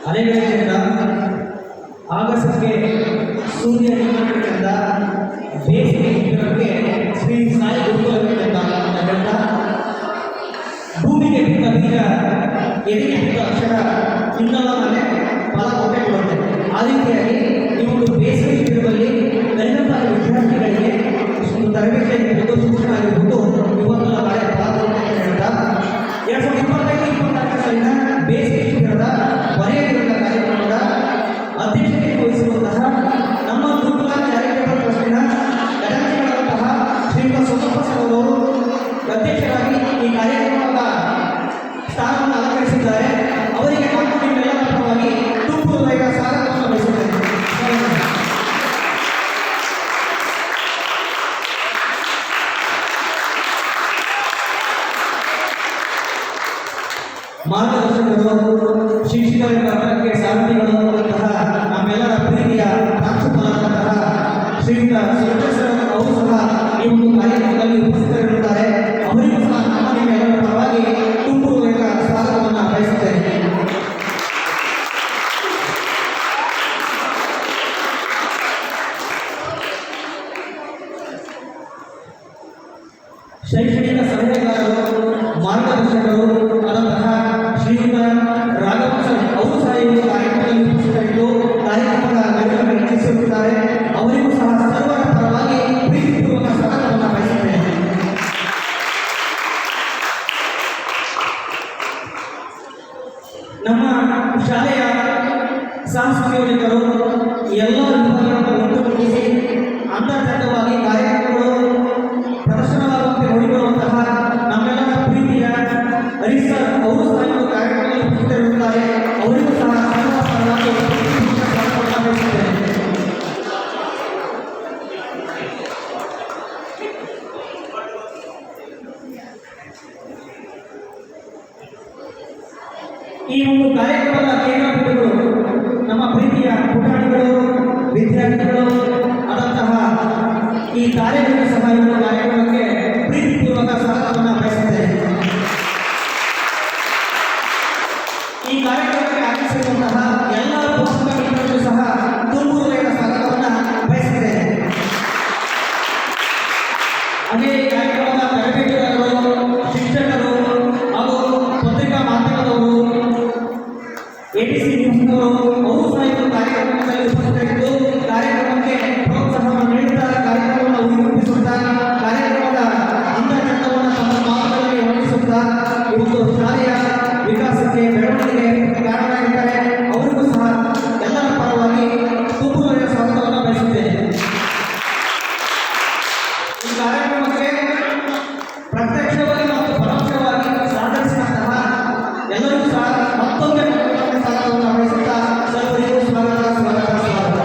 ಅಲೆಗಳಿಂದ ಆಗಸಕ್ಕೆ ಸೂರ್ಯ ನಿಮ್ಮಗಳಿಂದ ಬೇಸಿಗೆ ಶ್ರೀ ಸಾಯಿ ಗುರುಗಳಿಂದ ಭೂಮಿಗೆ ಬಿದ್ದ ಬೀಜ ಎದೆಗೆ ಬಿದ್ದ ಅಕ್ಷರ ಇನ್ನೊಂದಲ್ಲೇ ಫಲ ಕೊಟ್ಟೆ ಕೊಡುತ್ತೆ. ಆ ರೀತಿಯಾಗಿ ಈ ಒಂದು ಬೇಸಿಗೆ ಶಿಬಿರದಲ್ಲಿ ಕಲಿತ ವಿದ್ಯಾರ್ಥಿಗಳಿಗೆ ತರಬೇತಿ ಆಗಿರ್ಬೋದು, ಶಿಕ್ಷಣ ಆಗಿರ್ಬೋದು, ಇವತ್ತು ನಾಳೆ ಪಾಲ್ಗೊಳ್ಳುತ್ತೆ ಅಂತ 2025-26 ಸಾಲಿನ ಬೇಸಿಗೆ ಶಿಬಿರದ ಕೊನೆಯ ದಿನದ ಕಾರ್ಯಕ್ರಮದ ಅಧ್ಯಕ್ಷತೆ ವಹಿಸಿರುವಂತಹ ನಮ್ಮ ಗುರುಕುಲ ಚಾರಿಟೇಬಲ್ ಟ್ರಸ್ಟಿನ ಗಣನೀಯರಾದಂತಹ ಶ್ರೀಯುತ ಸೋಮಪ್ಪ ಸರ್ ಅವರು ಅಧ್ಯಕ್ಷರಾಗಿ ಈ ಕಾರ್ಯಕ್ರಮದ ಸ್ಥಾನವನ್ನು ಅಲಂಕರಿಸಿದ್ದಾರೆ. ಅವರಿಗೆ ನಾನು ನಿಮ್ಮೆಲ್ಲರ ಪರವಾಗಿ ತುಂಬು ಹೃದಯದ ಸ್ವಾಗತವನ್ನು ಬಯಸುತ್ತೇನೆ. ಮಾರ್ಗದರ್ಶಕರು, ಶಿಕ್ಷಕರ ವರ್ಗಕ್ಕೆ ಸಾರಥಿಗಳು ಅಂತಹ ನಮ್ಮೆಲ್ಲರ ಪ್ರೀತಿಯ ಪ್ರಾಂಶುಪಾಲರಾದಂತಹ ಶ್ರೀಯುತ ಶಿವಕೇಶ್ವರ ಅವರು ಸಹ ಈ ಒಂದು ಕಾರ್ಯಕ್ರಮದಲ್ಲಿ ಉಪಸ್ಥಿತರಿರುತ್ತಾರೆ. ಅವರಿಗೂ ಸಹ ನಮ್ಮ ನಿಮ್ಮೆಲ್ಲರ ಪರವಾಗಿ ತುಂಬು ಹೃದಯದ ಸ್ವಾಗತವನ್ನು ಬಯಸುತ್ತೇನೆ. ಶೈಕ್ಷಣಿಕ ಸಲಹೆಗಾರರು, ಮಾರ್ಗದರ್ಶಕರು ಆದಂತಹ ಶ್ರೀಯುತ ರಾಘವ ಸರ್ ಅವರು ಸಹ ಈ ಕಾರ್ಯಕ್ರಮದಲ್ಲಿ ಉಪಸ್ಥಿತರಿದ್ದು ಕಾರ್ಯಕ್ರಮದ ಗಡಿಯನ್ನು ಹೆಚ್ಚಿಸಿರುತ್ತಾರೆ. ಅವರಿಗೂ ಸಹ ಸರ್ವರ ಪರವಾಗಿ ಪ್ರೀತಿಪೂರ್ವಕ ಸ್ವಾಗತವನ್ನು ಬಯಸುತ್ತೇನೆ. ನಮ್ಮ ಶಾಲೆಯ ಸಾಂಸ್ಕೃತಿಕರು ಎಲ್ಲ ವಿಭಾಗಗಳನ್ನು ಒಟ್ಟುಗೂಡಿಸಿ ಅಂತರ್ಜಾಲವಾಗಿ ಕಾರ್ಯಕ್ರಮಗಳು ಪ್ರದರ್ಶನವಾಗುವಂತೆ ನೋಡಿಕೊಳ್ಳುವಂತಹ ನಮ್ಮೆಲ್ಲರ ಪ್ರೀತಿಯ ಹರೀಶ್ ಸರ್ ಅವರು ಸಹ ಕಾರ್ಯಕ್ರಮದಲ್ಲಿ ಉಪಸ್ಥಿತರಿರುತ್ತಾರೆ. ಅವರಿಗೂ ಸಹ ವಿದ್ಯಾರ್ಥಿಗಳು ಆದಂತಹ ಈ ತಾರೆಗಳು ಸಹ ಇವರ ಕಾರ್ಯಕ್ರಮಕ್ಕೆ ಪ್ರೀತಿಪೂರ್ವಕ ಸ್ವಾಗತವನ್ನು ಬಯಸುತ್ತೇನೆ. ಈ ಕಾರ್ಯಕ್ರಮಕ್ಕೆ ಆಗಮಿಸಿರುವಂತಹ ಎಲ್ಲ ಪೋಷಕ ಮಿತ್ರರಿಗೂ ಸಹ ತುಂಬು ಹೃದಯದ ಸ್ವಾಗತವನ್ನು ಬಯಸುತ್ತೇನೆ. ಹಾಗೆ ಈ ಕಾರ್ಯಕ್ರಮದ ತರಬೇತುದಾರರು, ಶಿಕ್ಷಕರು ಹಾಗೂ ಪತ್ರಿಕಾ ಮಾಧ್ಯಮದವರು, ATC ನ್ಯೂಸ್ನವರು ಅವರು ಸಹ ಈ ಕಾರ್ಯಕ್ರಮದಲ್ಲಿ ಉಪಸ್ಥಿತರಿದ್ದು ಕಾರ್ಯಕ್ರಮಕ್ಕೆ ಪ್ರೋತ್ಸಾಹವನ್ನು ನೀಡುತ್ತಾ ಕಾರ್ಯಕ್ರಮವನ್ನು ಉದ್ಘಾಟಿಸುತ್ತಾ ಕಾರ್ಯಕ್ರಮದ ಅಂತರ್ಜಾಲವನ್ನು ತಮ್ಮ ಮಾತುಗಳಲ್ಲಿ ಹೊಂದಿಸುತ್ತಾ ಇವತ್ತು ಶಾಲೆಯ ವಿಕಾಸಕ್ಕೆ ಬೆಳವಣಿಗೆಗೆ ಕಾರಣರಾಗಿದ್ದಾರೆ. ಅವರಿಗೂ ಸಹ ಎಲ್ಲರ ಪರವಾಗಿ ತುಂಬು ಹೃದಯದ ಸ್ವಾಗತವನ್ನು ಬಯಸುತ್ತೇನೆ. ಈ ಕಾರ್ಯಕ್ರಮಕ್ಕೆ ಪ್ರತ್ಯಕ್ಷವಾಗಿ ಮತ್ತು ಪರೋಕ್ಷವಾಗಿ ಸಹಕರಿಸಿದಂತಹ ಎಲ್ಲರಿಗೂ ಸಹ ಮತ್ತೊಮ್ಮೆ ಸ್ವಾಗತವನ್ನು ಬಯಸುತ್ತಾ ಸರ್ವರಿಗೂ ಸ್ವಾಗತ ಸ್ವಾಗತ ಸ್ವಾಗತ.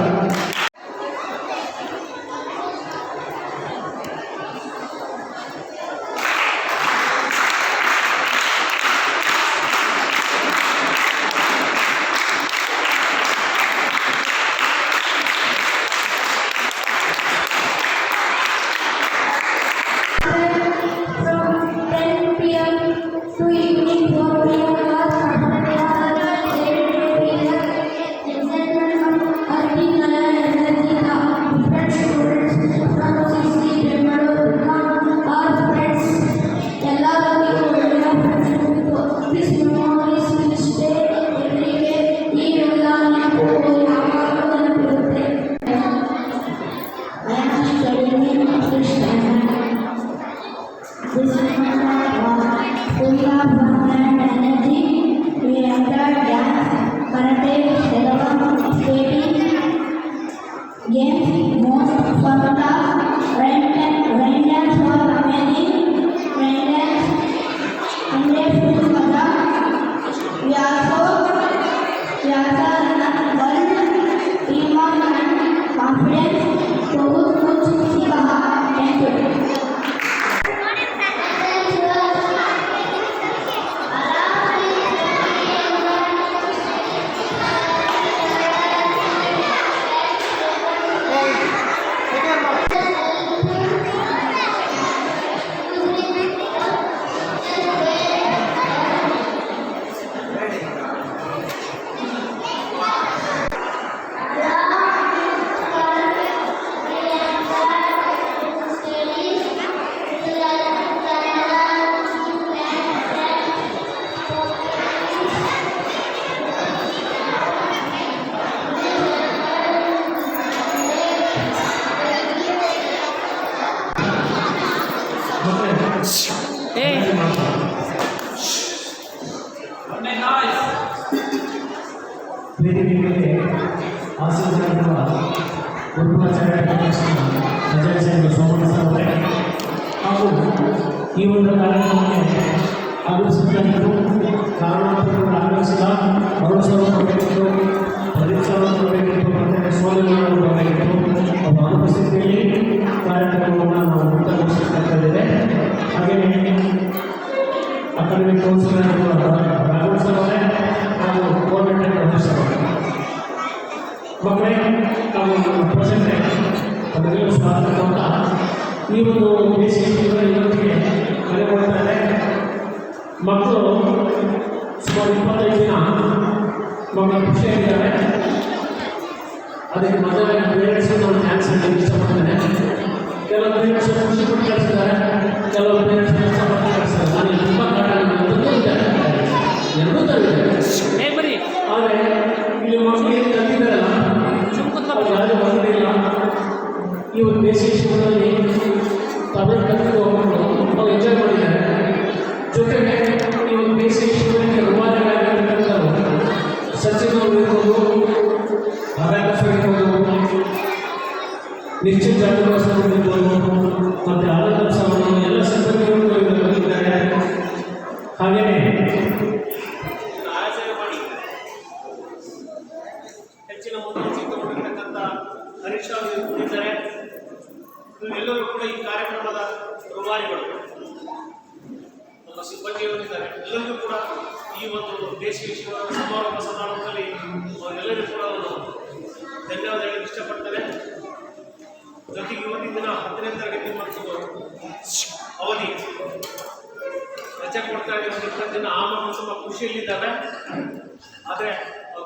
From 10 p.m. to evening 4 p.m. This is we have fun and energy. We enjoy dance, karate, telephone, skating, games, most fun stuff. Rain dance was amazing. Rain dance, Sunday food was We also run one teamwork and confidence. So good see Thank you. ವೇದಿಕೆ ಮೇಲೆ ಆಸೀನರಾಗಿರುವ ಗುರುಪಾಚಾರ್ಯ Ajay Somanna sir ಅವರೇ ಹಾಗೂ ಈ ಒಂದು ಕಾರ್ಯಕ್ರಮಕ್ಕೆ ಆಗಮಿಸುತ್ತಿದ್ದು ಕಾರಣಾಂತರಗಳು ಆಗಮಿಸಿದ ಅವರು sir ಬರಬೇಕಿತ್ತು, ಪ್ರದೀಪ್ ಸರ್ ಬರಬೇಕಿತ್ತು, ಮತ್ತು ಸೋದರಿಗಳು ಬರಬೇಕಿತ್ತು. ಅವರ ಅನುಪಸ್ಥಿತಿಯಲ್ಲಿ ಕಾರ್ಯಕ್ರಮವನ್ನು ನಾವು ಮುಕ್ತಾಯಗೊಳಿಸುತ್ತಿದ್ದೇವೆ. ಹಾಗೆಯೇ ಅಕಾಡೆಮಿಕ್ ಕೌನ್ಸಿಲರ್ ರಾಘವ್ ಸರ್ ಅವರೇ ಹಾಗೂ ಗೌರ್ಮೆಂಟ್ ಪ್ರೊಫೆಸರ್ ಮಕ್ಕಳೇ ನಾವು ಪ್ರೆಸೆಂಟ್ ಅದರಲ್ಲೂ ಸ್ವಾಗತ ಅಂತ ಈ ಒಂದು ಬೇಸಿಗೆ ಇವತ್ತಿಗೆ ಮನೆ ಕೊಡ್ತಾರೆ. ಮಕ್ಕಳು ಸುಮಾರು 25 ದಿನ ಮಕ್ಕಳು ಖುಷಿಯಾಗಿದ್ದಾರೆ. ಅದಕ್ಕೆ ಮೊದಲ ಪೇರೆಂಟ್ಸ್ ನಾವು ಥ್ಯಾಂಕ್ಸ್ ಹೇಳಲಿಕ್ಕೆ ಇಷ್ಟಪಡ್ತೇನೆ. ಕೆಲವು ಪೇರೆಂಟ್ಸ್ ಖುಷಿ ಪಟ್ಟು ಕಳಿಸಿದ್ದಾರೆ, ಕೆಲವು ಪೇರೆಂಟ್ಸ್ ಕಷ್ಟಪಟ್ಟು ಕಳಿಸ್ತಾರೆ. ನನಗೆ ತುಂಬ ಕಾಟ ಎರಡೂ ಥರ ಇದೆ. ಆದರೆ ಇಲ್ಲಿ ಮಕ್ಕಳು ಏನು ಕಲಿತಿದ್ದಾರಲ್ಲ ಅವ್ರು ಯಾರು ಬಂದಿಲ್ಲ. ಈ ಒಂದು ಬೇಸಿಗೆ ಶಿಬಿರದಲ್ಲಿ ತಮಿಳು ಕಲಿತು ಮಕ್ಕಳು ಅವ್ರು ಎಂಜಾಯ್ ಮಾಡಿದ್ದಾರೆ. ಜೊತೆಗೆ ಈ ಒಂದು ಬೇಸಿಗೆ ಶಿಬಿರಕ್ಕೆ ರುಮಾಲಿಗಳಾಗಿರ್ತಕ್ಕಂಥವ್ರು ಸಚಿನ್ ಅವರು ಇರ್ಬೋದು, ಅಭ್ಯಾಸ ಇರ್ಬೋದು, ನಿಶ್ಚಿತ ಜಾಗೃತ ಇರ್ಬೋದು, ಮತ್ತು ಆನಂದ ಸಭಾ ಎಲ್ಲ ಸಿಬ್ಬಂದಿಗಳು ಬಂದಿದ್ದಾರೆ. ಹಾಗೆಯೇ ಹೆಚ್ಚಿನ ಮುನ್ನೆಚ್ಚರಿಕೆ ತಗೊಂಡಿರ್ತಕ್ಕಂಥ ಪರೀಕ್ಷಾ ಇದ್ದಾರೆ. ಎಲ್ಲರೂ ಕೂಡ ಈ ಕಾರ್ಯಕ್ರಮದ ರೂವಾರಿಗಳು ನಮ್ಮ ಸಿಬ್ಬಂದಿಯವರಿದ್ದಾರೆ. ಎಲ್ಲರಿಗೂ ಕೂಡ ಈ ಒಂದು ಬೇಸಿಗೆ ಶಿಬಿರದ ಸಮಾರೋಪ ಸಮಾರಂಭದಲ್ಲಿ ಅವರೆಲ್ಲರಿಗೂ ಕೂಡ ಧನ್ಯವಾದ ಹೇಳಕ್ಕೆ ಇಷ್ಟಪಡ್ತಾರೆ. 10ನೇ ತರಗತಿ ಮತ್ತು ಅವಧಿ ರಜೆ ಕೊಡ್ತಾ ಇದ್ದೀವಿ ದಿನ ಆ ಮಕ್ಕಳು ತುಂಬ ಖುಷಿಯಲ್ಲಿದ್ದಾರೆ. ಆದರೆ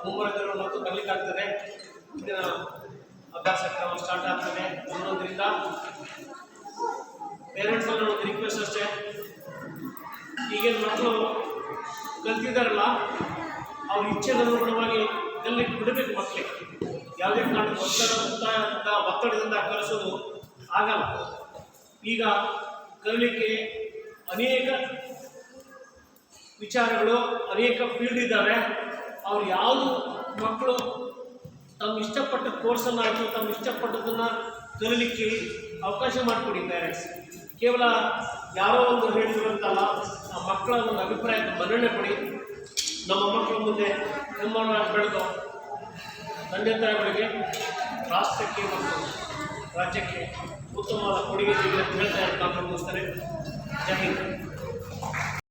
ಮುಂಬರೋದಿರೋ ಮತ್ತು ಬರಲಿಕ್ಕಾಗ್ತದೆ. ಮುಂದಿನ ಅಭ್ಯಾಸ ಕ್ರಮ ಸ್ಟಾರ್ಟ್ ಆಗ್ತದೆ. ಅನ್ನೋದ್ರಿಂದ ಪೇರೆಂಟ್ಸ್ ಒಂದು ರಿಕ್ವೆಸ್ಟ್ ಅಷ್ಟೇ, ಈಗಿನ ಮಕ್ಕಳು ಕಲ್ತಿದ್ದಾರಲ್ಲ ಅವ್ರ ಇಚ್ಛೆಗೆ ಅನುಗುಣವಾಗಿ ಕಲಿಕ್ಕೆ ಬಿಡಬೇಕು. ಮಕ್ಕಳಿಗೆ ಯಾವುದೇ ಕಾರಣಕ್ಕೆ ಒತ್ತಡದಿಂದ ಕಲಿಸೋದು ಆಗಲ್ಲ. ಈಗ ಕಲಿಲಿಕ್ಕೆ ಅನೇಕ ವಿಚಾರಗಳು, ಅನೇಕ ಫೀಲ್ಡ್ ಇದ್ದಾವೆ. ಅವ್ರು ಯಾವುದು ಮಕ್ಕಳು ತಮ್ಮ ಇಷ್ಟಪಟ್ಟ ಕೋರ್ಸನ್ನು ಆಯಿತು, ತಮ್ಮ ಇಷ್ಟಪಟ್ಟದನ್ನು ಕಲಿಲಿಕ್ಕೆ ಅವಕಾಶ ಮಾಡಿಕೊಡಿ ಪೇರೆಂಟ್ಸ್. ಕೇವಲ ಯಾರೋ ಒಂದು ಹೇಳಿರುವಂತಲ್ಲ, ಆ ಮಕ್ಕಳ ಒಂದು ಅಭಿಪ್ರಾಯಕ್ಕೆ ಮನ್ನಣೆ ಕೊಡಿ. ನಮ್ಮ ಮಕ್ಕಳ ಮುಂದೆ ಹೆಮ್ಮರವಾಗಿ ಬೆಳೆದು ತಂದೆ ತಾಯಿಗಳಿಗೆ, ರಾಷ್ಟ್ರಕ್ಕೆ ಮತ್ತು ರಾಜ್ಯಕ್ಕೆ ಉತ್ತಮವಾದ ಕೊಡುಗೆ ನೀಡಿ ಅಂತ ಹೇಳ್ತಾ ಇರ್ತಾರೆ. ಜೈ ಹಿಂದ್.